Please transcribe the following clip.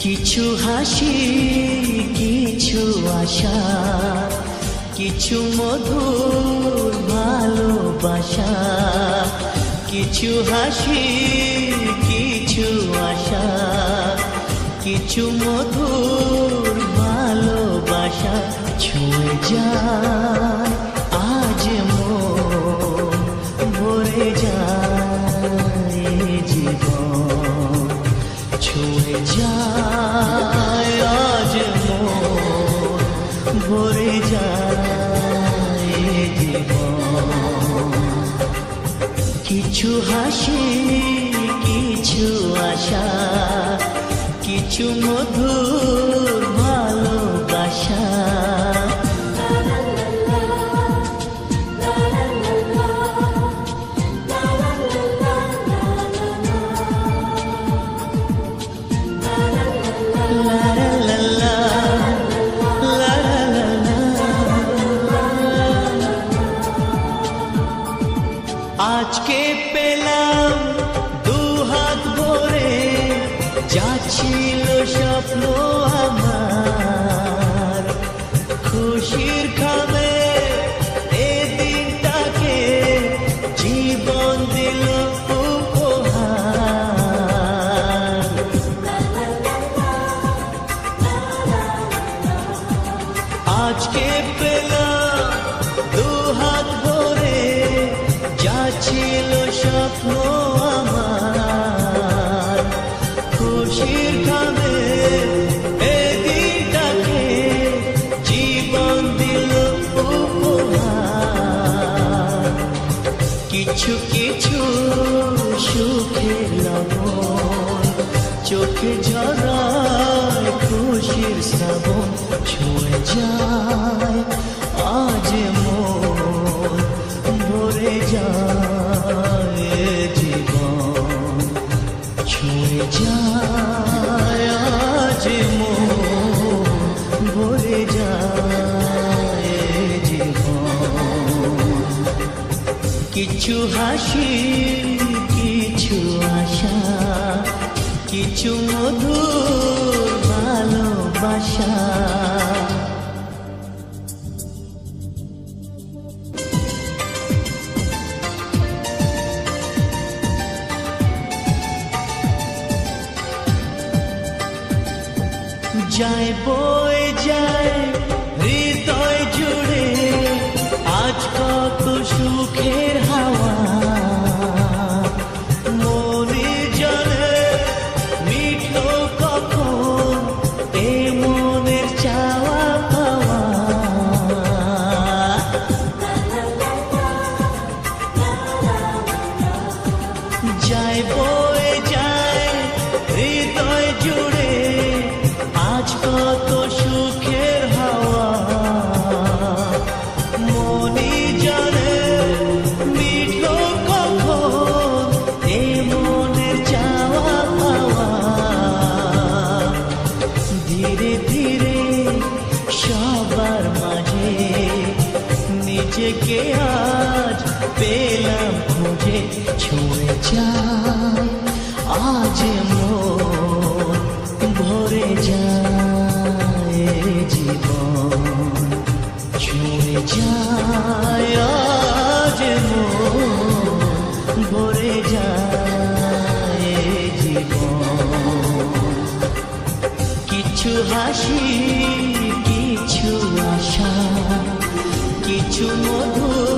কিছু হাসি, কিছু আশা, কিছু মধুর ভালোবাসা। কিছু হাসি, কিছু আশা, কিছু মধুর ভালোবাসা। ছুঁয়ে যায় আজ মন, ভরে যায় জীবন। ছুঁয়ে যায় আজ মন, ভরে যায় জীবন। কিছু হাসি, কিছু আশা, কিছু মধুর ভালোবাসা। আজকে পেলাম দুহাত ভরে, যা ছিল স্বপ্ন আমার। খুশির খাবে এ দিনটাকে জীবন দিল উপহার। আজকে পেলাম দুহাত ভরে, যা ছিল স্বপ্ন আমার। খুশির খাবে এ দিনটাকে জীবন দিল উপহার। কিছু কিছু সুখের লবণ, চোখে ঝরায় খুশির শ্রাবণ। ছুঁয়ে যায় আজ মন, ভরে যায় জীবন। ছুঁয়ে যায় আজ মন, ভরে যায় জীবন। কিছু হাসি, কিছু আশা, কিছু মধুর ভালোবাসা। যায় বয়ে যায় হৃদয় জুড়ে আজ কত সুখের হাওয়া। মনে জানে মিঠো কখন এ মনের চাওয়া পাওয়া। যায় বয়ে যায় হৃদয় জুড়ে আজ কত সুখের হাওয়া। মনে জানে মিঠো কখন এ মনের চাওয়া পাওয়া। ধীরে ধীরে সবার মাঝে নিজেকে আজ পেলাম খুঁজে। ছুঁয়ে যায় আজ মন, ভরে যায় জীবন। ছুঁয়ে যায় আজ মন, ভরে যায় জীবন। কিছু হাসি, কিছু আশা, কিছু মধুর